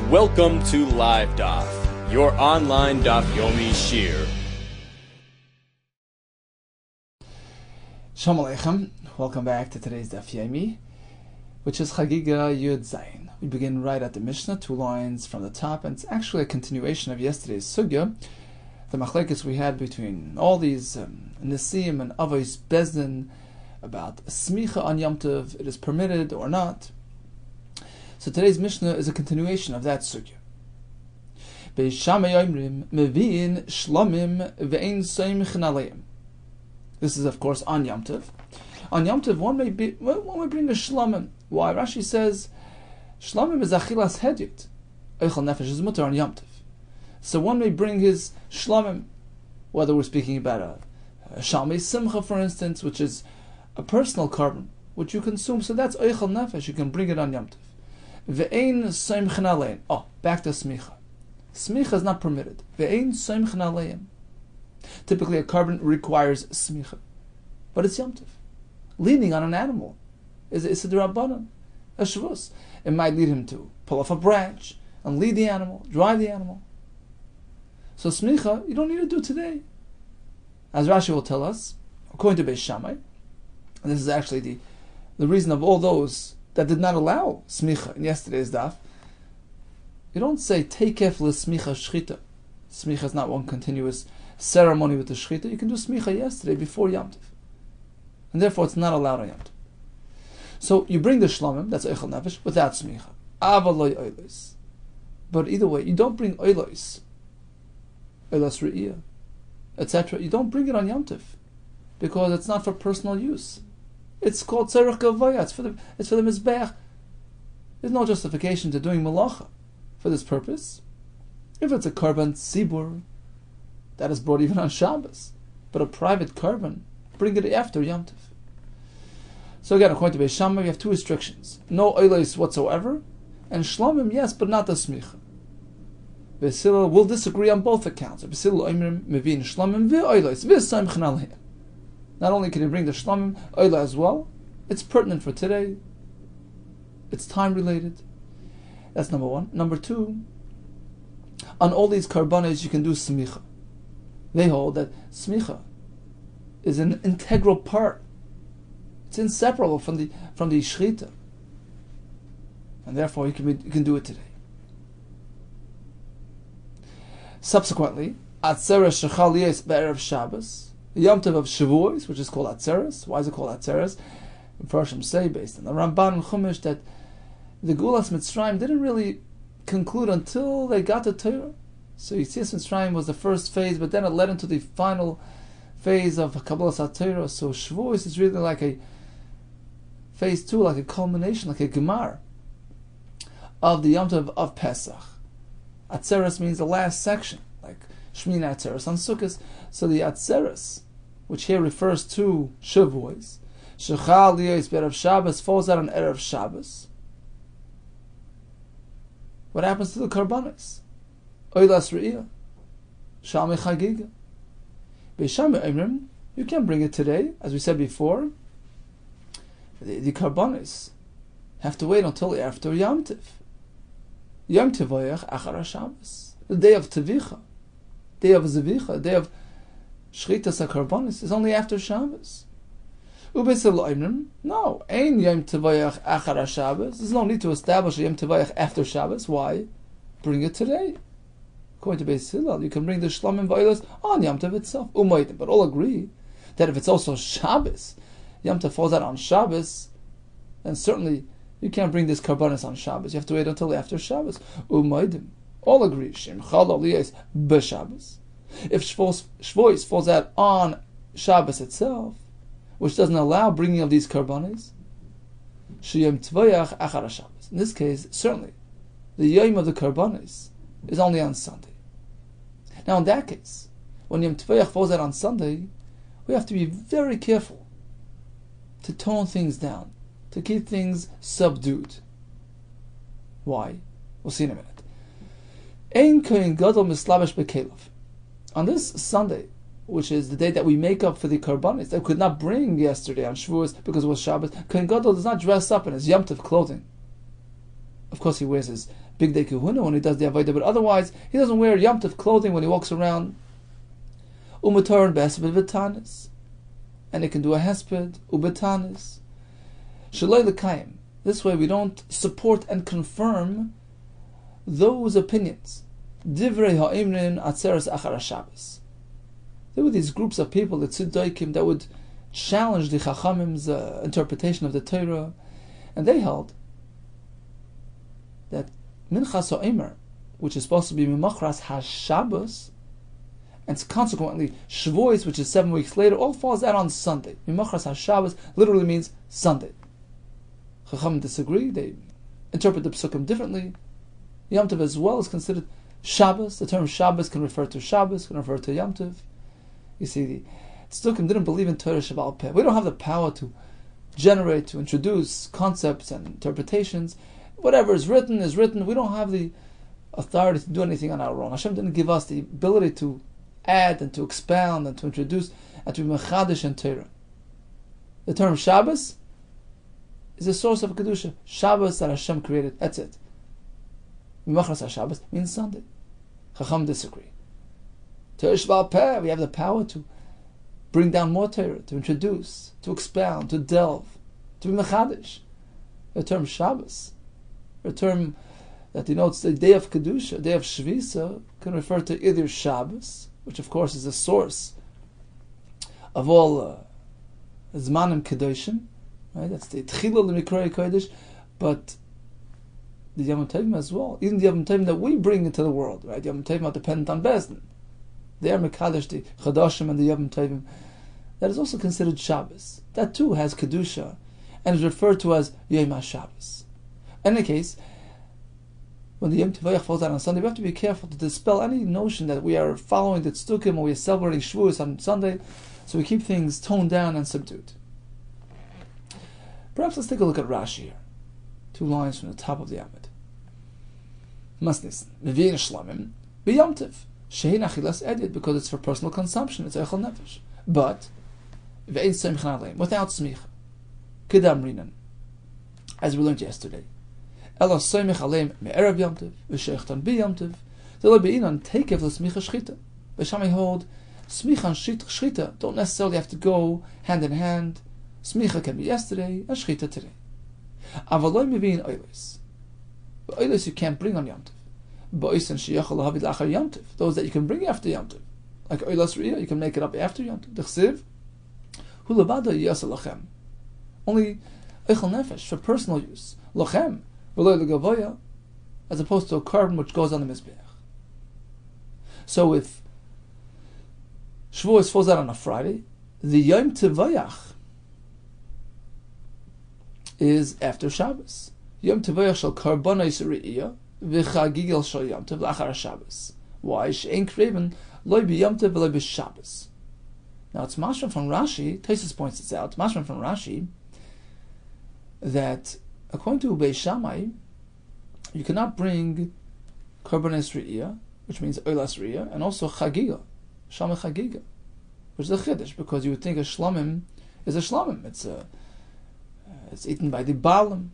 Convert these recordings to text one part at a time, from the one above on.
Welcome to Live Daf, your online Daf Yomi Shir. Shalom Aleichem. Welcome back to today's Daf Yomi, which is CHAGGIGA Yud Zayin. We begin right at the Mishnah, 2 lines from the top, and it's actually a continuation of yesterday's Sugya, the machlekes we had between all these Nisim and Avos Bezdin about smicha on Yom Tov, it is permitted or not. So today's Mishnah is a continuation of that Sugya. This is, of course, on Yom Tov. On Yom Tov, one may bring a shlamim. Why? Rashi says, shlamim is achilas hedyot. Eichel nefesh is mutar on Yom Tov. So one may bring his shlamim, whether we're speaking about a shalmei simcha, for instance, which is a personal carbon, which you consume. So that's eichel nefesh. You can bring it on Yom Tov. Ve'ein soimchen alein. Oh, back to smicha. Smicha is not permitted. Ve'ein soimchen alein. Typically, a carbon requires smicha, but it's Yom Tov. Leaning on an animal is a d'rabbanan, a shvus. It might lead him to pull off a branch and lead the animal, drive the animal. So smicha, you don't need to do today. As Rashi will tell us, according to Beis Shammai, and this is actually the reason of all those that did not allow smicha in yesterday's daf, you don't say teikef l'smicha shchita. Smicha is not one continuous ceremony with the shchita. You can do smicha yesterday before Yom Tov, and therefore it's not allowed on Yom Tov. So you bring the shlamim, that's eichel nefesh, without smicha. Avaloi oilos. But either way, you don't bring oilos, oilos re'iyah, etc. You don't bring it on Yom Tov because it's not for personal use. It's called tzarech gavaya. It's for the mizbeach. There's no justification to doing malacha for this purpose. If it's a karban tzibur, that is brought even on Shabbos. But a private karban, bring it after Yom Tov. So again, according to Beis Shammai, we have 2 restrictions: no oilos whatsoever, and shlamim, yes, but not the smicha. Beis Hillel will disagree on both accounts. Beis Hillel oimrim mevin shlamim ve'oilos ve'soimchen alein. Not only can you bring the shlamim, oila as well, it's pertinent for today. It's time related. That's number 1. Number 2, on all these karbanes you can do smicha. They hold that smicha is an integral part. It's inseparable from the shchita, and therefore you can do it today. Subsequently, atzeres shechal yes be'erev Shabbos, the Yom Tov of Shavuos, which is called Atzeres. Why is it called Atzeres? Farshim say, based on the Ramban and Chumash, that the Gulas Mitzrayim didn't really conclude until they got to Torah. So Yetzias Mitzrayim was the first phase, but then it led into the final phase of Kabbalas HaTorah. So Shavuos is really like a phase 2, like a culmination, like a Gemar of the Yom Tov of Pesach. Atzeres means the last section, like Shmini Atzeres on Sukkot. So the Atzeres, which here refers to Shavuos, Shechal Liyos Be'erev Shabbos, falls out on Erev Shabbos. What happens to the Karbanos? Oilas Re'iyah, Shalmei CHAGGIGA. Beis Shammai Omrim, you can bring it today, as we said before. The Karbanos have to wait until after Yom Tov. Yom Tovayach Achar Shabbos, the day of Tevicha, day of Zevicha, day of Shchitas HaKarbanis is only after Shabbos. Ubeis Hillel Omrim, no, Ein Yom Tovayach Achar Shabbos. There's no need to establish a Yom Tovayach after Shabbos. Why? Bring it today. According to Beis Hillel, you can bring the shlamim v'oilos on Yom Tov itself. Umaydim, but all agree that if it's also Shabbos, Yom Tov falls out on Shabbos, then certainly you can't bring this karbanis on Shabbos. You have to wait until after Shabbos. Umaydim, all agree. Shem Chal Aliyos b'Shabbos. If Shavuos falls out on Shabbos itself, which doesn't allow bringing of these karbanis, Sheyom Tvayach Achar Shabbos. In this case, certainly, the Yom of the karbanis is only on Sunday. Now, in that case, when Yom Tvayach falls out on Sunday, we have to be very careful to tone things down, to keep things subdued. Why? We'll see in a minute. Ein kohen gadol mislabesh bekelev. On this Sunday, which is the day that we make up for the karbanis that we could not bring yesterday on Shavuos because it was Shabbos, kohen gadol does not dress up in his Yom Tov clothing. Of course, he wears his big day kahuna when he does the avodah, but otherwise he doesn't wear Yom Tov clothing when he walks around. Umatar b'hesped v'tanis, and he can do a hesped ubetanis. Shalei l'kayim. This way we don't support and confirm those opinions. Divrei ha'imrin atzeres achar Shabbos. There were these groups of people, the tziddikim, that would challenge the Chachamim's interpretation of the Torah, and they held that Minchas ha'Omer, which is supposed to be Mimachras HaShabbos, and consequently Shavuos, which is 7 weeks later, all falls out on Sunday. Mimachras HaShabbos literally means Sunday. Chachamim disagree, they interpret the Psukim differently. Yom Tov as well is considered Shabbos. The term Shabbos can refer to Shabbos, can refer to Yom Tov. You see, the Tzdukim didn't believe in Torah Shabbat Peh. We don't have the power to generate, to introduce concepts and interpretations. Whatever is written is written. We don't have the authority to do anything on our own. Hashem didn't give us the ability to add and to expound and to introduce and to be mechadish in Torah. The term Shabbos is a source of Kedusha. Shabbos that Hashem created, that's it. Mimachras HaShabbos means Sunday. Chacham disagree. Torah Shabbat Peh, we have the power to bring down more Torah, to introduce, to expound, to delve, to be mechadish. The term Shabbos, a term that denotes the day of Kedusha, day of Shvisa, can refer to either Shabbos, which of course is the source of all Zmanim Kedoshim, right? That's the Tchilul L'Mikrei Kodesh, but the Yom Tovim as well, even the Yom Tovim that we bring into the world, right? Yom Tovim are dependent on Bezdin. They are Mekadesh, the Chadashim and the Yom Tovim. That is also considered Shabbos. That too has Kedusha and is referred to as Yom HaShabbos. In any case, when the Yom Tovayach falls out on Sunday, we have to be careful to dispel any notion that we are following the Tzdukim or we are celebrating Shavuos on Sunday, so we keep things toned down and subdued. Perhaps let's take a look at Rashi here. 2 lines from the top of the Amid. Masnis, Mevi'in Shlamim, B'Yom Tov, Shehin Achilas Edit, because it's for personal consumption, it's Eichel Nefesh. But, Ve'in Semchan Aleim, without Smicha, Kedam Rinan, as we learned yesterday. Ela Semich Aleim Me'erev Yom Tov, V'Sheichtan B'Yom Tov, Delo Be'inan Tekev L'Smicha Shchita. V'Shamei hold, Smicha and Shchita don't necessarily have to go hand in hand. Smicha can be yesterday, and Shchita today. Avaloi Mevi'in Oilis. But Oilis you can't bring on Yom Tov. Ba'is and Sheyachal Lahavid Lachar Yom Tov, those that you can bring after Yom Tov. Like Oilas Riyah, you can make it up after Yom Tov. D'chsiv, Hu Levada Yiyasa Lachem. Only Eichel Nefesh, for personal use. Lachem, V'loi L'Gavoya, as opposed to a carbon which goes on the Mizbeach. So if Shavuos falls out on a Friday, the Yom Tovayach is after Shabbos. Yom Tovayach shall Karbonos Re'iyah, V'chagigel shall Yom Tov L'achar Shabbos. Why? She'ein Kreven Loi B'Yom Tov V'loi B'Shabbos. Now it's mashma from Rashi, Tosfos points this out, mashma from Rashi, that according to Beis Shammai, you cannot bring Karbonos Re'iyah, which means Oilas Re'iyah, and also Chagiga, Shama Chagiga, which is a Chiddush, because you would think a Shlomim is a Shlomim. It's eaten by the Baalim.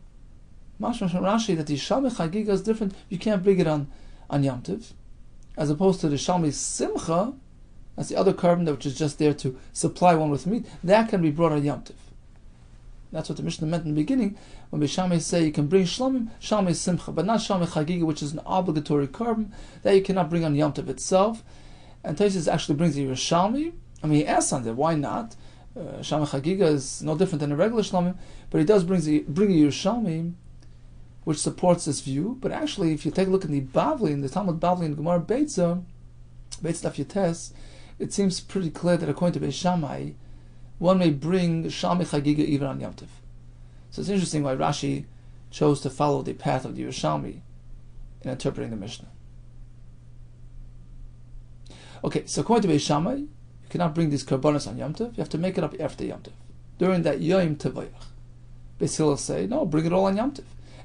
Mashma from Rashi that the Shama Chagiga is different. You can't bring it on Yom Tov, as opposed to the Shalmi Simcha. That's the other carbon which is just there to supply one with meat. That can be brought on Yom Tov. That's what the Mishnah meant in the beginning when Beishamai say you can bring Shlomim, Shalmi Simcha, but not Shalmi Chagiga, which is an obligatory carbon that you cannot bring on Yom Tov itself. And Tosfos actually brings the Yerushalmi. I mean, he asks on that, why not? Shalmi Chagiga is no different than a regular Shlomim, but he does bring a Yerushalmi, which supports this view. But actually, if you take a look in the Bavli, in the Talmud Bavli in Gemara Beitza Daf Yotes, it seems pretty clear that according to Beis Shammai, one may bring Shalmi Chagiga even on Yom Tov. So it's interesting why Rashi chose to follow the path of the Yerushalmi in interpreting the Mishnah. Okay, so according to Beis Shammai, you cannot bring these karbonos on Yom Tov. You have to make it up after Yom Tov, during that Yom Tovayach. Beis Hillel say, no, bring it all on Yom Tov.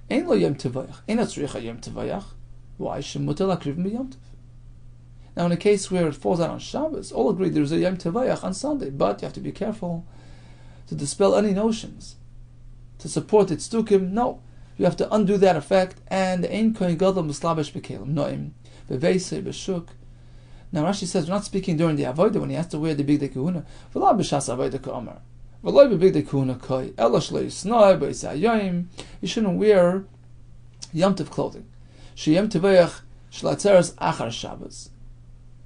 Ein lo Yom Tovayach, ein atzricha Yom Tovayach. Why? Shemutel akrivim b'Yom Tov. Now, in a case where it falls out on Shabbos, all agree there's a Yom Tovayach on Sunday, but you have to be careful to dispel any notions to support its Tzdukim. No, You have to undo that effect, and ein kohen gadol mislabesh b'kelim noim beveisei b'shuk. Now Rashi says we're not speaking during the avodah when he has to wear the bigdei kahuna. V'la b'shas avodah ka'amar. V'lo b'bigdei kahuna koi. Ela shlo yisnoi b'yisei hayoyim. You shouldn't wear Yom Tov clothing. Sheyem teveach shlatzeres achar Shabbos.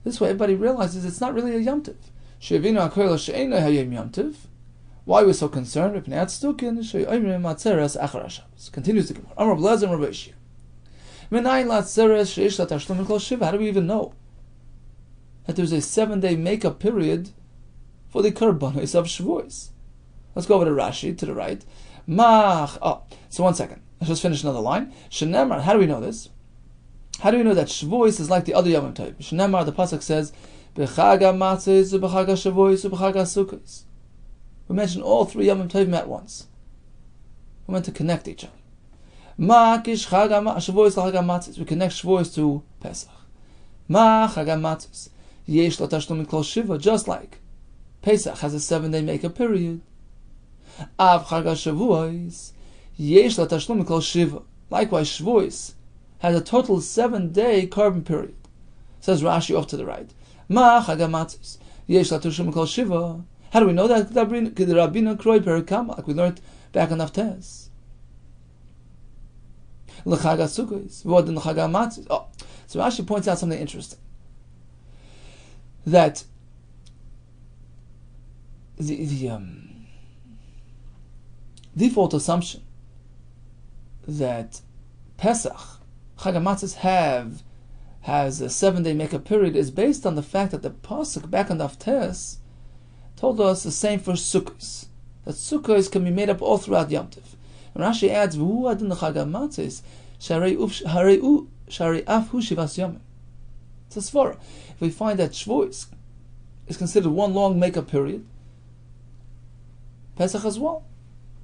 This way everybody realizes it's not really a Yom Tov. Sheyavinu hakoil she'enoi hayom Yom Tov. Why we're so concerned? Continues the Gemara. Amar Blazer Rabbi Yehuda. How do we even know that there's a 7-day makeup period for the Korbanos of Shavuos? Let's go over to Rashi to the right. So 1 second. Let's just finish another line. Shenemar. How do we know this? How do we know that Shavuos is like the other Yom Tov? Shenemar, the pasuk says, "B'chaga matzos, b'chaga Shavuos, b'chaga Sukkos." We mentioned all 3 Yom Tovim at once. We're meant to connect each other. Shavuos l'chaga matzos. We connect Shavuos to Pesach. Chaga matzos. Yesh lo tashlum mikol shiva. Just like Pesach has a 7-day makeup period. Av chaga Shavuos. Yesh lo tashlum mikol shiva. Likewise, Shavuos has a total 7-day carbon period. Says Rashi off to the right. Chaga matzos. Yesh lo tashlum mikol shiva. How do we know that? Like we learned back on Naftes. L'chaga Sukkos. L'chaga matzos. So Rashi points out something interesting. That the default assumption that Pesach, Chag HaMatzos has a 7-day makeup period is based on the fact that the pasuk back on Naftes told us the same for Sukkos. That Sukkos can be made up all throughout Yom Tov. And Rashi adds, "V'hu adin l'chag hamatzos, sharei af hu shivas yomim." It's a svara. If we find that Shavuos is considered one long makeup period, Pesach as well.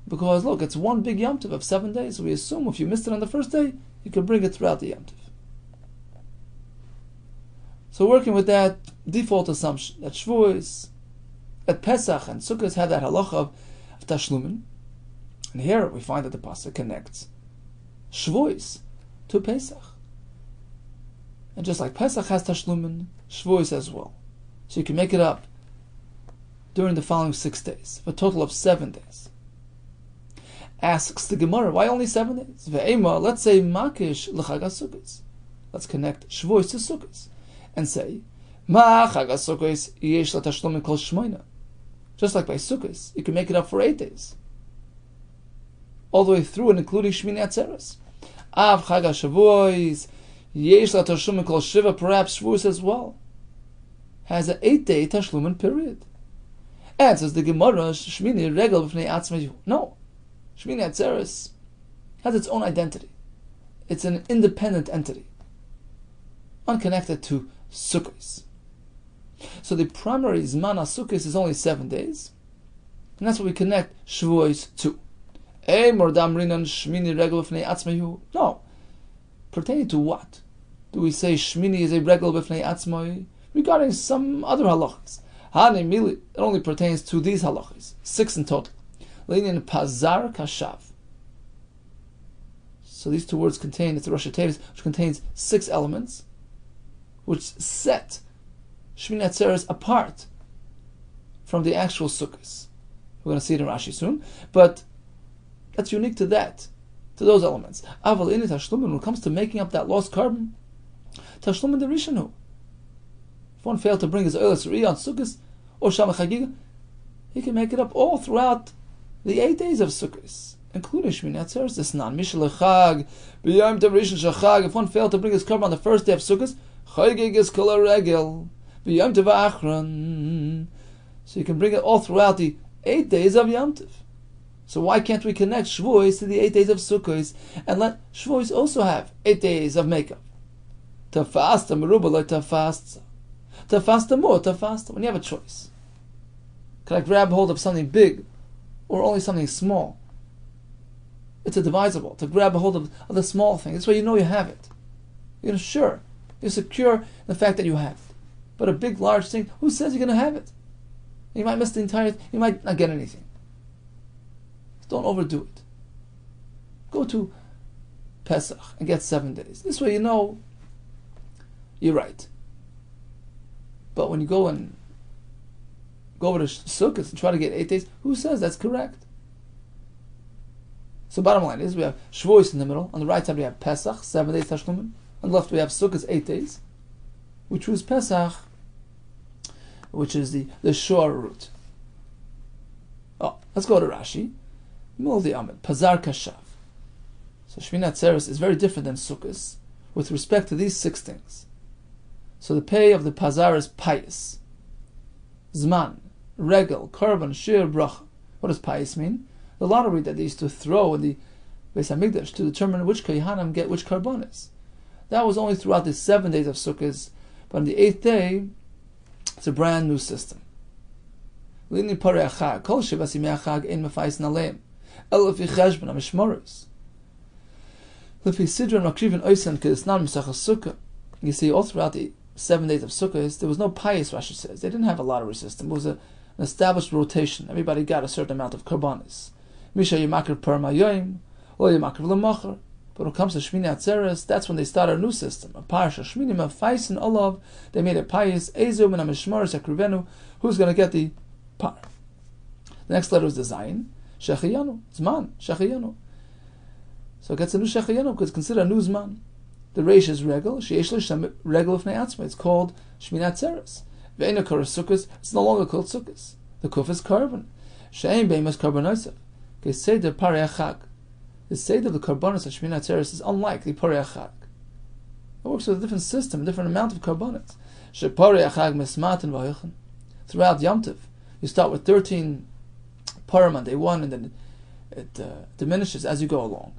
Because look, it's one big Yom Tov of 7 days, so we assume if you missed it on the first day, you can bring it throughout the Yom Tov. So working with that default assumption that Shavuos, at Pesach and Sukkot have that halacha of tashlumin, and here we find that the pasuk connects Shavuos to Pesach, and just like Pesach has tashlumin, Shavuos as well. So you can make it up during the following 6 days, for a total of 7 days. Asks the Gemara, why only 7 days? Ve'ema, let's say makish l'chag Sukkot. Let's connect Shavuos to Sukkot and say ma chag Sukkot yesh la tashlumin kol shmoina. Just like by Sukkot, you can make it up for 8 days, all the way through and including Shmini Atzeres. Av Chag HaShavuos, Yesh La Tashlumin Kol Shiva, perhaps Shavuos as well, has an 8-day Tashlumin period. And says the Gemara, Shmini Regel B'fnei Atzmayu. No, Shmini Atzeres has its own identity. It's an independent entity, unconnected to Sukkot. So the primary Zman HaSukkos is only 7 days, and that's what we connect Shavuos to. No. Pertaining to what? Do we say Shmini is a regel b'fnei atzmai? Regarding some other halachas. It only pertains to these halachas, 6 in total. Leinin pazar kashav. So these 2 words contain, it's a Rosh Hashanah, which contains 6 elements, which set Shmini Atzeres apart from the actual Sukkos. We're going to see it in Rashi soon, but that's unique to that, to those elements. Aval in Tashlumin, when it comes to making up that lost carbon, Tashlumin the Rishonu. If one failed to bring his oil Suriyah on Sukkos or CHAGGIGA, he can make it up all throughout the 8 days of Sukkos, including Shmini Atzeres. This non Mishal Chag, B'yom Tov Rishon Shachag. If one failed to bring his carbon on the first day of Sukkos, Chagig is kol regel. So you can bring it all throughout the 8 days of Yom Tov. So why can't we connect Shavuos to the 8 days of Sukkos and let Shavuos also have 8 days of makeup? Tafasta meruba like tafasta. Tafasta more, tafasta. When you have a choice, can I grab hold of something big or only something small? It's a divisible. To grab a hold of the small thing. This way you know you have it. You're sure. You're secure in the fact that you have it. But a big, large thing, who says you're going to have it? You might miss the entire, you might not get anything. Don't overdo it. Go to Pesach and get 7 days. This way you know you're right. But when you go over to Sukkot and try to get 8 days, who says that's correct? So bottom line is we have Shavuos in the middle. On the right side we have Pesach, 7 days Tashlumin. On the left we have Sukkot, 8 days. We choose Pesach, which is the shore route. Oh, let's go to Rashi. Mildi Amid, Pazar Kashav. So Shmini Atzeres is very different than Sukkot with respect to these 6 things. So the pay of the Pazar is pious. Zman, Regel, Korban, Shir, Bracha. What does pious mean? The lottery that they used to throw in the Beis HaMikdash to determine which Kohanim get which Karbonis. That was only throughout the 7 days of Sukkot, but on the 8th day, it's a brand new system. Lini Parei Achag, Kol Shivas Yimei Achag Ein Mefayis Naleim, El Lefi Cheshbon HaMishmoros. Lefi Sidron Makrivin Oysen Kedisnan Misachas Sukkah. You see, all throughout the 7 days of Sukkot, there was no pious, Rashi says. They didn't have a lottery system. It was an established rotation. Everybody got a certain amount of Karbonis. Misha Yimakir Per Mayoim, Lo Yimakir L'Machar. But when it comes to Shmini Atzeres, that's when they started a new system. A parsha Shmini Mefayis and Olav. They made it pious. Ezu Min HaMishmoros Yakrivenu. Who's going to get the par? The next letter is the Zayin. Shechiyanu. Zman. Shechiyanu. So it gets a new Shechiyanu because it's considered a new Zman. The Reish is Regel. Sheyesh L'Shem Regel of Ne'atzma. It's called Shmini Atzeres. Ve'ena Kor Sukkos. It's no longer called Sukkos. The Kuf is Korban. She'ein Beimas Korban Osef. Geseder Parei Achag. The Seder of the Karbonis of Shmini Atzeres is unlike the Parei Achag. It works with a different system, a different amount of Karbonis. She Parei Achag Mesmat and Vayichan. Throughout Yom Tov, you start with 13 Parim on day 1, and then it diminishes as you go along.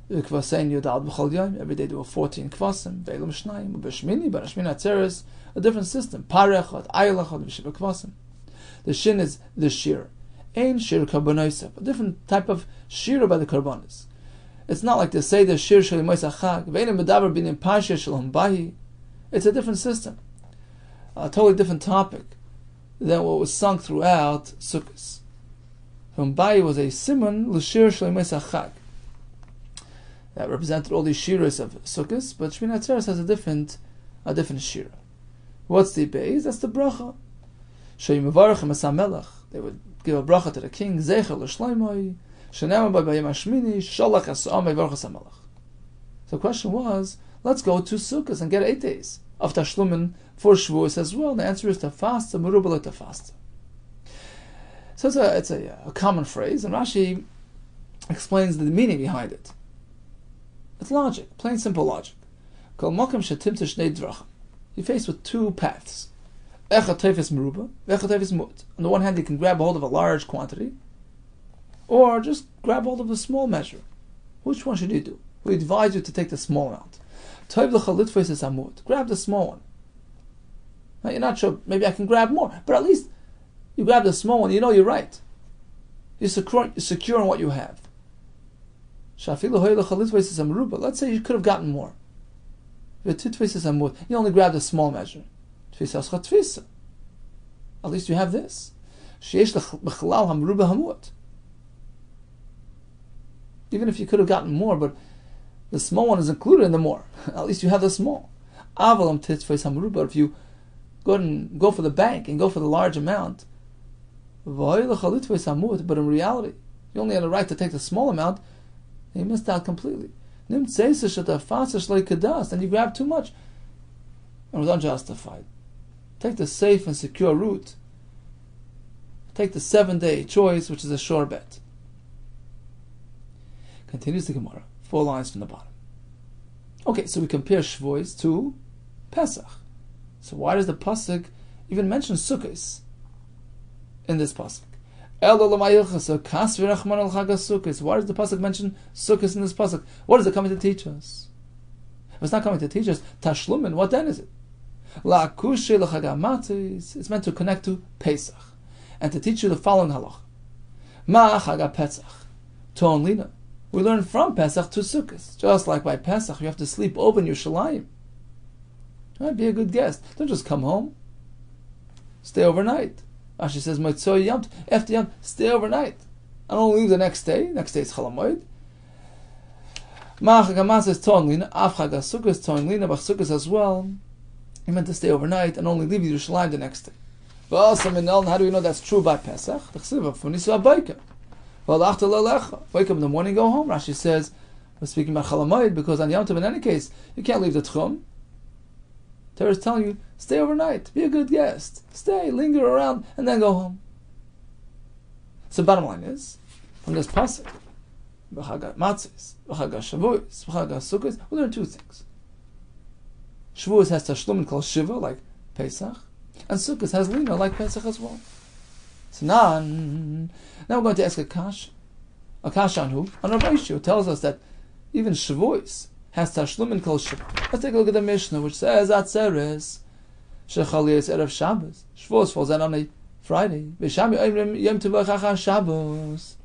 Every day there were 14 Kvasim, Be'elam Shnayim, B'Shmini, but Shmini Atzeres, a different system. Parei Echad, Ayel Echad, V'Shiva Kvasim. The Shin is the Shir. Ein Shir Karbonosef, a different type of Shir by the Karbonis. It's not like they say the Shir Shel Yimos Achag, Ve'enim B'davar B'nim Parsha Shalom Bahi. It's a different system, a totally different topic than what was sung throughout Sukkot. Shalom Bahi was a simon l'Shir Shel Yimos Achag that represented all these shiras of Sukkot, but Shmini Atzeres has a different shira. What's the base? That's the bracha. Sheyim Mevarachim Es HaMelech. They would give a bracha to the king. Zecher l'Shloimoi. Shenema b'Bayim HaShmini. Sholach Esam Mevarach Es HaMelech. So the question was, let's go to Sukkot and get 8 days of Tashlumin for Shavuos as well. The answer is to fast, merubah to fast. So it's a common phrase, and Rashi explains the meaning behind it. It's logic, plain simple logic. You're faced with 2 paths. On the one hand, you can grab hold of a large quantity, or just grab hold of a small measure. Which one should you do? We advise you to take the small amount. Grab the small one. Now, you're not sure, maybe I can grab more, but at least you grab the small one, you know you're right. You're secure in what you have. Let's say you could have gotten more. You only grabbed a small measure. At least you have this. Even if you could have gotten more, but the small one is included in the more. At least you have the small. But if you go for the bank and go for the large amount, but in reality, you only had a right to take the small amount, and you missed out completely. And you grab too much and was unjustified. Take the safe and secure route. Take the 7-day choice, which is a sure bet. Continues the Gemara, 4 lines from the bottom. Okay, so we compare Shavuos to Pesach. So why does the pasuk even mention Sukkos in this pasuk? Why does the pasuk mention Sukkos in this pasuk? What is it coming to teach us? If it's not coming to teach us Tashlumin, what then is it? It's meant to connect to Pesach and to teach you the following halach. Ma chaga Pesach ton lina. We learn from Pesach to Sukkot. Just like by Pesach, you have to sleep over in Yerushalayim. Right? Be a good guest. Don't just come home. Stay overnight. Rashi says, Motzoi Yom, after Yom, stay overnight. I don't leave the next day. Next day is Chol HaMoed. Ma'achagamas is Tonlina, Afchagasukah is Tonlina, Bachsukas as well. He meant to stay overnight and only leave Yerushalayim the next day. How do we know that's true by Pesach? Wake up in the morning, go home. Rashi says, we're speaking about Chalamayid, because on Yom Tov, in any case, you can't leave the Tchum. Torah is telling you, stay overnight, be a good guest, stay, linger around, and then go home. So bottom line is, from this pasuk, B'chag Matzos, B'chag Shavuos, B'chag Sukkos, we learn two things. Shavuos has Tashlum called Shiva, like Pesach, and Sukkot has Lina, like Pesach as well. So now we're going to ask a kasha on who? On Rabbi Yehuda, who tells us that even Shavuos has Tashlum and Kol Shiva. Let's take a look at the Mishnah, which says Atzeres Shechaliyos Erev Shabbos. Shavuos falls out on a Friday. V'shami Oimrim Yom Tov Chachar Shabbos.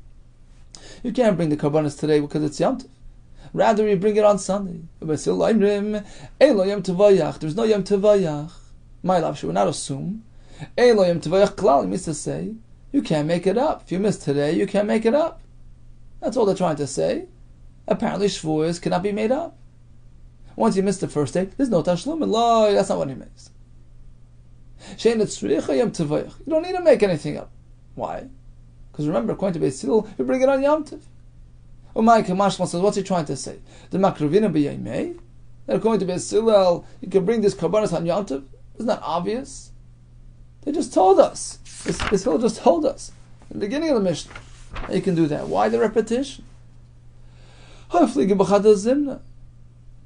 You can't bring the Karbanos today because it's Yom Tov. Rather, you bring it on Sunday. There's no Yom Tovayach. My love, should we not assume? Yom Tovayach Klal means to say, you can't make it up. If you miss today, you can't make it up. That's all they're trying to say. Apparently, Shavuos cannot be made up. Once you miss the first day, there's no Tashlum and Lo. That's not what he means. You don't need to make anything up. Why? Because remember, according to Beis Hillel, you bring it on Yom Tov. Umay Kamashma says, what's he trying to say? The Makravina b'Yomei, that according to Beis Hillel, you can bring this Karbanos on Yom Tov. Isn't that obvious? They just told us. Beis Hillel just told us in the beginning of the Mishnah that you can do that. Why the repetition?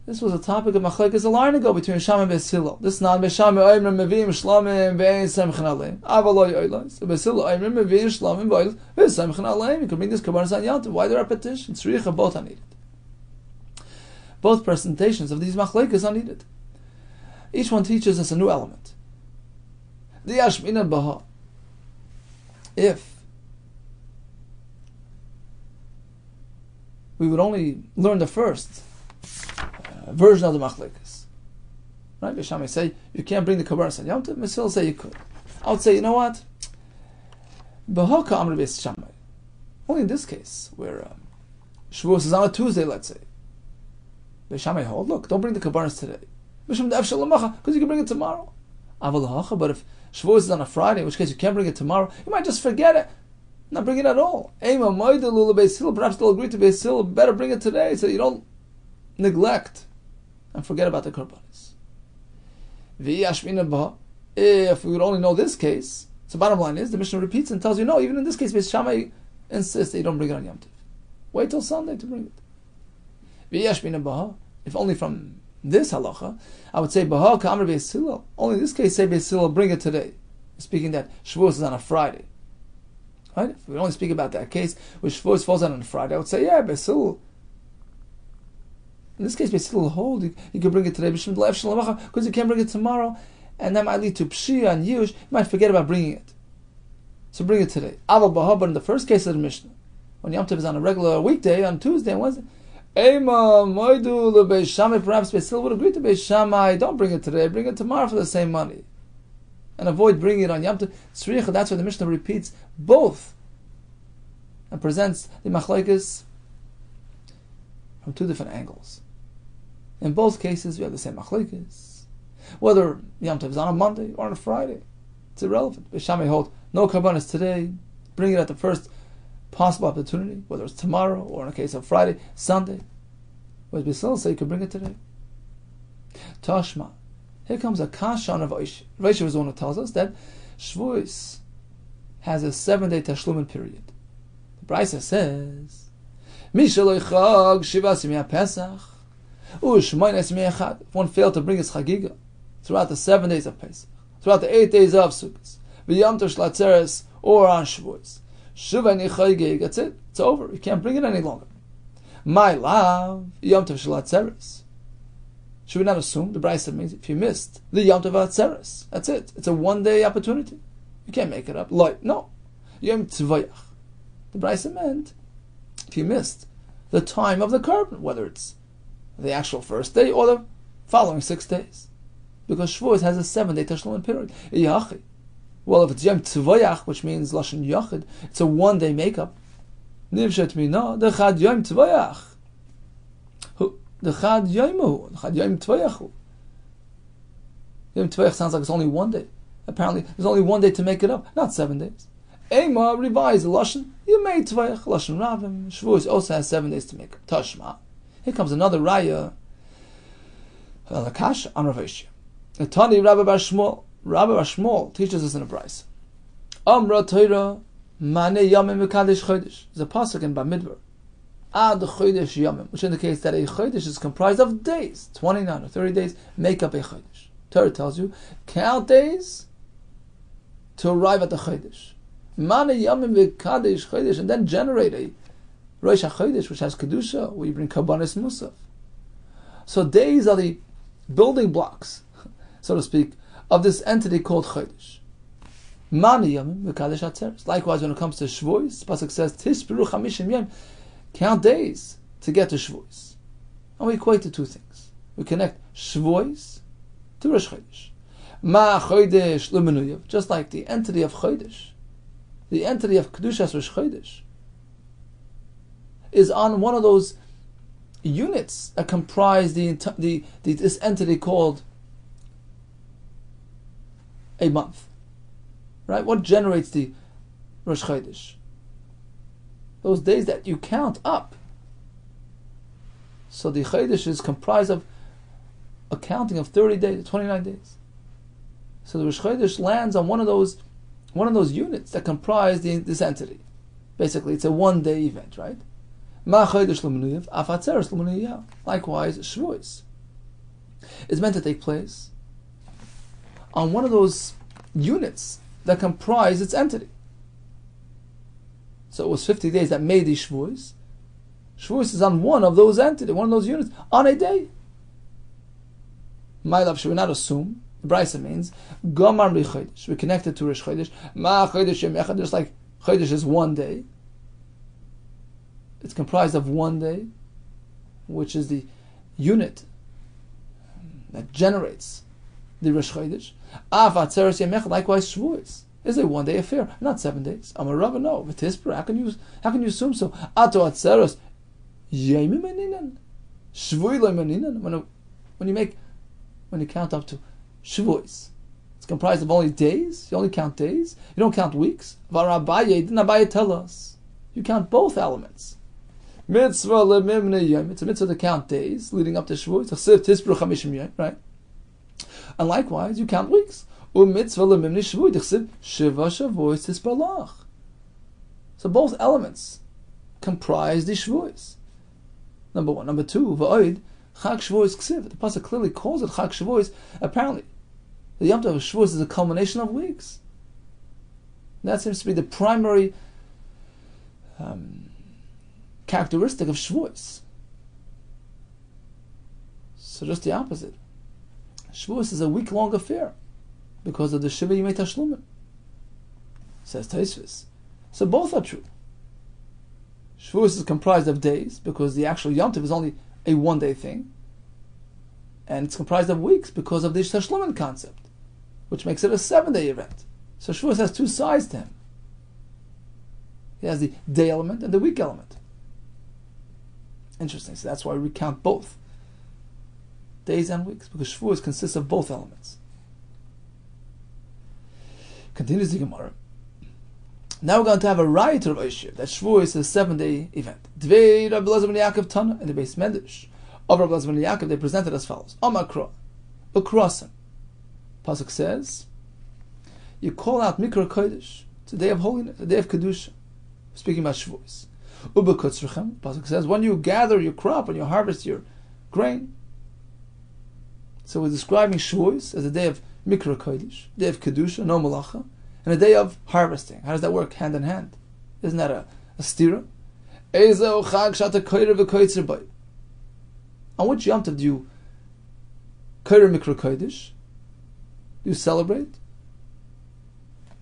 This was a topic of machlekes a line ago between Sham and Beis Hillel. This is not Beis Shammai Oimrim Mevim Shlamim Ve'ein Semchen Aleim. Avaloy Oilos. Beis Hillel Oimrim Mevim Shlamim Ve'ein Semchen Aleim. You can bring this Karbanos on Yom Tov. Why the repetition? Tzricha, both are needed. Both presentations of these machlekes are needed. Each one teaches us a new element. The Yashmina Baha. If we would only learn the first version of the machlekes, right? Beis Shammai say you can't bring the Karbanos on Yom Tov. Beis Hillel say you could. I would say, you know what? Baha ka'amar Beis Shammai. Only in this case, where Shavuos is on a Tuesday, let's say. Beis Shammai hold, look, don't bring the Karbanos today, because you can bring it tomorrow. But if Shavuos is on a Friday, in which case you can't bring it tomorrow, you might just forget it, not bring it at all. Perhaps they'll agree to Beis Hillel, better bring it today so you don't neglect and forget about the Karbanos. If we would only know this case, so bottom line is, the Mishnah repeats and tells you, no, even in this case, Beis Shammai insists that you don't bring it on Yom Tov. Wait till Sunday to bring it. If only from this halacha, I would say, Baha ka'amar Beis Hillel. Only in this case, say Beis Hillel, bring it today. Speaking that Shavuos is on a Friday. Right? If we only speak about that case, which Shavuos falls on a Friday, I would say, yeah, Beis Hillel. In this case, Beis Hillel hold, you can bring it today, because you can't bring it tomorrow, and that might lead to Pshia and Yush, you might forget about bringing it. So bring it today. Aval Baha, but in the first case of the Mishnah, when Yom Tov is on a regular weekday, on Tuesday and Wednesday, perhaps Beis Hillel would agree to Beis Shammai, don't bring it today, bring it tomorrow for the same money. And avoid bringing it on Yom Tov. Tzricha, that's why the Mishnah repeats both and presents the machlekes from two different angles. In both cases, we have the same machlekes. Whether Yom Tov is on a Monday or on a Friday, it's irrelevant. Beis Shammai hold, no Karbanos today, bring it at the first possible opportunity, whether it's tomorrow or in a case of Friday, Sunday. Whereas Beis Hillel say you can bring it today. Tashma. Here comes a kasha on Rav Oish. Rav Oish is the one who tells us that Shavuos has a 7-day tashlumin period. The Brisa says, Mishaloi chag shivas yimei Pesach u'shmoines yimei echad. If one failed to bring his CHAGGIGA throughout the 7 days of Pesach, throughout the 8 days of Sukkot, v'yom tov shel Atzeres, or on Shavuos, Shuvani Chaygig, that's it. It's over. You can't bring it any longer. My love, Yom Tov Shel Atzeres. Should we not assume the Brisa means if you missed the Yom Tov Atzeres, that's it. It's a 1-day opportunity. You can't make it up. No. Yom Tovayach. The Brisa meant if you missed the time of the Korban, whether it's the actual first day or the following 6 days, because Shavuos has a 7-day Tashlumin period. Yachi. Well, if it's Yom Tovayach, which means Lashon Yachid, it's a 1-day makeup. Nivshet mina dechad Yom Tovayach. The Chad Yoimu, the Chad Yoim Tvayachu. Yom Tvayach sounds like it's only one day. Apparently, there's only one day to make it up, not 7 days. Ema, revise the Lashon. You made Tvayach, Lashon Ravim. Shavuos also has 7 days to make up. Tashma. Here comes another Raya. Lakash on Rav Oshia. Tani Rabbi Bar Shmuel. Rabbi Bar Shmuel teaches us in a brayso. Amra Torah Mane Yamim Mekadesh Chodesh. There's a pasuk in Bamidbar. Ad Chodesh Yamim, which indicates that a Chodesh is comprised of days, 29 or 30 days, make up a Chodesh. Torah tells you, count days to arrive at the Chodesh. Mane Yamim Mekadesh Chodesh, and then generate a Rosh HaChodesh, which has Kedusha, where you bring Kabbanis Musaf. So days are the building blocks, so to speak, of this entity called Chodesh. Mani Yamim Mekadesh Atzeres. Likewise, when it comes to Shavuos, Pasuk says, Tisperu Chamishim Yom, count days to get to Shavuos. And we equate the two things. We connect Shavuos to Rosh Chodesh. Ma Chodesh Lumenuyev, just like the entity of Chodesh, the entity of Kedushas Rosh Chodesh, is on one of those units that comprise this entity called a month. Right? What generates the Rosh Chodesh? Those days that you count up. So the Chodesh is comprised of a counting of 30 days, 29 days. So the Rosh Chodesh lands on one of those units that comprise this entity. Basically, it's a one-day event, right? Likewise, Shavuos is meant to take place on one of those units that comprise its entity. So it was 50 days that made these Shavuos. Shavuos is on one of those entities, one of those units, on a day. My love, should we not assume? The brayso means Gomar Chodesh. We connect it to Rosh Chodesh. Ma Chodesh Yom Echad, just like Chodesh is one day. It's comprised of one day, which is the unit that generates the Rosh Chodesh. Atzeres Yom Echad, likewise Shavuos is a one-day affair, not 7 days. Amar Rabba, no. V'tispra, how can you assume so? Ato Atzeres Yemim Meninan, Shavuos lo Meninan. When you count up to Shavuos, it's comprised of only days. You only count days. You don't count weeks. V'Abaye, didn't Abaye tell us? You count both elements. Mitzvah lemimne yom. It's a mitzvah to count days leading up to Shavuos. Tispru chamishim yom, right? And likewise, you count weeks. Mitzvah lemimne Shavuos. Shiva Shavuos tisparlach. So both elements comprise the Shavuos. Number one. Number two, va'oid Chag Shavuos ksiv. The pasuk clearly calls it Chag Shavuos. Apparently, the Yom Tov of Shavuos is a culmination of weeks. That seems to be the primary characteristic of Shavuos. So just the opposite. Shavuos is a week-long affair because of the Shiva Yimei Tashlumin, says Tosfos. So both are true. Shavuos is comprised of days because the actual Yom Tov is only a one-day thing, and it's comprised of weeks because of the Tashlumin concept, which makes it a 7-day event. So Shavuos has two sides to him. He has the day element and the week element. Interesting. So that's why we count both days and weeks, because Shavuos consists of both elements. Continues the Gemara. Now we're going to have a raya to Rav Oshia that Shavuos is a 7-day event. Dvei Rabbi Elazar ben Yaakov Tana, in the base Medrash of Rabbi Elazar ben Yaakov, they presented as follows: Amakra, Ukrosim. Pasuk says, you call out Mikra Kodesh, it's a day of holiness, a day of Kedusha. Speaking about Shavuos. Ubekutzrechem, Pasuk says, when you gather your crop, when you harvest your grain. So we're describing Shavuos as a day of Mikra Kodesh, day of Kedusha, no Malacha, and a day of harvesting. How does that work hand in hand? Isn't that a stira? On which Yom Tov do you Koder Mikra Kodesh? Do you celebrate?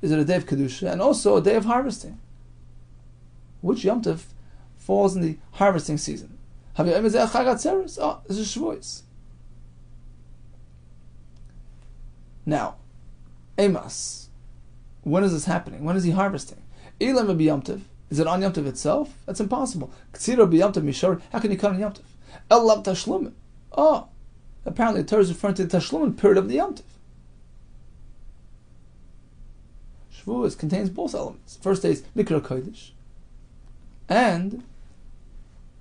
Is it a day of Kedusha and also a day of harvesting? Which Yom Tov falls in the harvesting season? Oh, this is Shavuos. Now, Emas. When is this happening? When is he harvesting? Ilam Yom Tov. Is it on Yom Tov itself? That's impossible. How can you cut on Yom Tov? Elav Tashlumin. Oh, apparently the Torah is referring to the Tashlumin period of the Yom Tov. Shavuos contains both elements. First day is Mikra Kodesh, and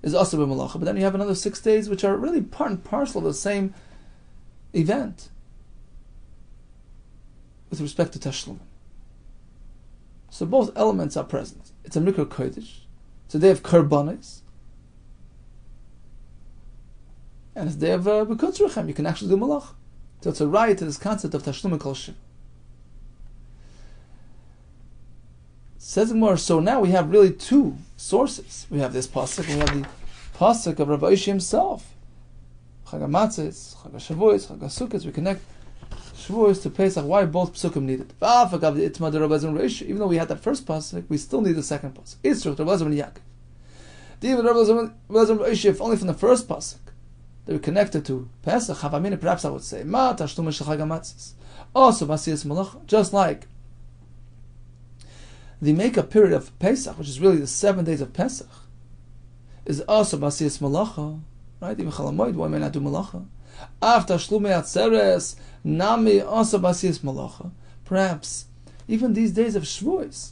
is also b'malacha. But then you have another 6 days which are really part and parcel of the same event with respect to Tashlumin. So both elements are present. It's a Mikra Kodesh, it's a day of Karbanis, and it's a day of B'kutz Rechem. You can actually do malach. So it's a right to this concept of Tashlumin Kol Shiva. Says more. So now we have really two sources. We have this pasuk, and we have the pasuk of Rabbi Yehuda himself. Chag HaMatzos, Chag HaShavuos, Chag HaSukkos. We connect Shavuos to Pesach. Why both pasukim needed? Even though we had that first pasuk, we still need the second pasuk. Israel, Rabbi Yehuda and Yaakov. Even Rabbi Yehuda, if only from the first pasuk that we connected to Pesach, Havamina, perhaps I would say, Ma Tashlumin Shel Chag HaMatzos. Also, Basiyas Malach, just like the makeup period of Pesach, which is really the 7 days of Pesach, is also Basiyas Malacha, right? Even Chalamoid, why may not do Malacha? After Shlumei Atzeres, Nami also Basiyas Malacha. Perhaps even these days of Shavuos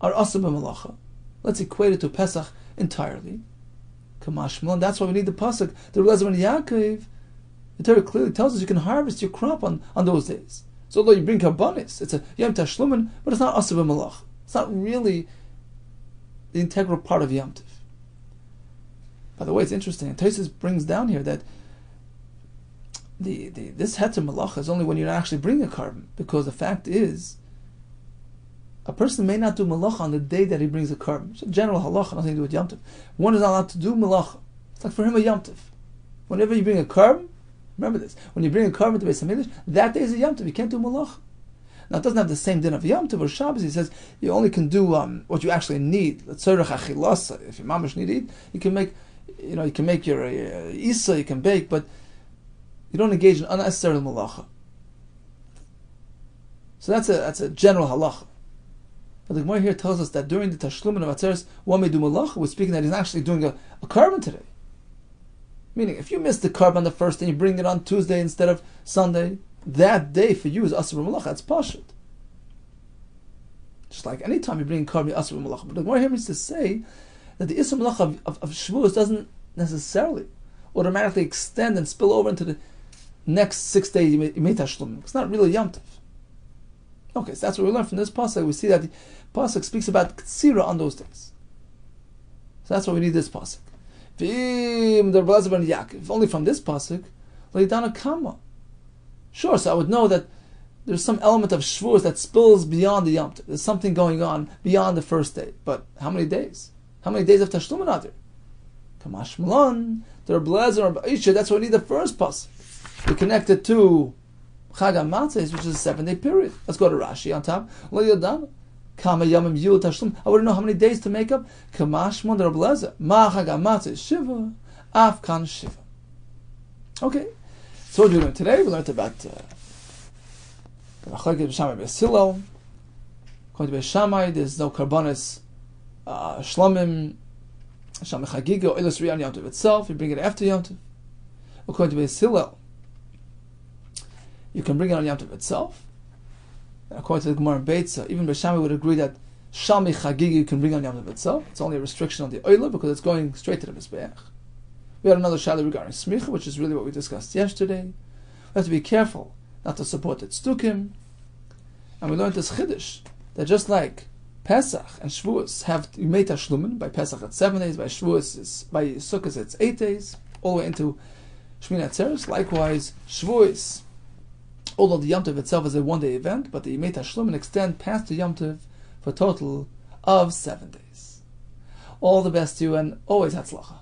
are also Malacha. Let's equate it to Pesach entirely. Kamashmal, and that's why we need the pasuk. The Rebbe and Yaakov, the Torah clearly tells us you can harvest your crop on those days. So although you bring karbanis, it's a Yom Tashlumin, but it's not Aseh B'malach. It's not really the integral part of Yom Tov. By the way, it's interesting. And Tosfos brings down here that this Heter Malach is only when you're actually bringing a carbon, because the fact is, a person may not do malacha on the day that he brings a carbon. It's a general halacha, nothing to do with Yom Tov. One is not allowed to do malacha. It's like for him a Yom Tov. Whenever you bring a carbon, remember this, when you bring a carbon to Beis HaMikdash, that day is a Yom Tov. You can't do malacha. Now it doesn't have the same din of Yom Tov or Shabbos. He says you only can do what you actually need. If your mamash need to eat, you can make your isa, you can bake, but you don't engage in unnecessary malacha. So that's a general halacha. But the Gemara here tells us that during the Tashlumin of Atzeres, one may do malacha. We're speaking that he's actually doing a carbon today. Meaning, if you miss the carbon on the first day, you bring it on Tuesday instead of Sunday, that day for you is Asur Malacha. That's Pashut. Just like any time you bring carbon, Asur Malacha. But the Gemara here means to say that the Isur Malacha of Shavuos doesn't necessarily automatically extend and spill over into the next 6 days you may Tashlumin. It's not really Yom Tov. Okay, so that's what we learn from this pasuk. We see that the pasuk speaks about Ktsira on those days. So that's why we need this pasuk. If only from this pasuk, Leidana Kama. Sure, so I would know that there's some element of Shavuos that spills beyond the Yom Tov. There's something going on beyond the first day. But how many days? How many days of Tashlumin are there? Kamash Malon, the Rabbi Yehuda, Rabbi Isha. That's why we need the first pasuk. We connect it to Chag HaMatzos, which is a 7-day period. Let's go to Rashi on top. Lo Yadana. Kama Yamim Yul Tashlum. I wouldn't know how many days to make up. Kamashmon the Rabbi Yehuda. Ma Chag HaMatzos Shiva. Afkan Shiva. Okay. So what did we learn today? We learned about the Machlokes Shammai Beis Hillel. According to Beis Shammai, there's no karbanis shlamim, Shammai CHAGGIGA, Oilus Ri on Yom Tov itself. You bring it after Yom Tov. According to Beis Hillel, you can bring it on Yom Tov itself. And according to the Gemara in Beitza, even Beis Shammai would agree that Shammai CHAGGIGA you can bring on Yom Tov itself. It's only a restriction on the Oila because it's going straight to the Mizbeach. We had another shadow regarding Smicha, which is really what we discussed yesterday. We have to be careful not to support the Tzdukim. And we learned this Chiddush, that just like Pesach and Shavuos have Yimei Tashlumin, by Pesach it's 7 days, by Shavuos by Sukkot it's 8 days, all the way into Shmini Atzeres. Likewise, Shavuos, although the Yom Tov itself is a 1-day event, but the Yimei Tashlumin extend past the Yom Tov for a total of 7 days. All the best to you, and always Hatzlacha.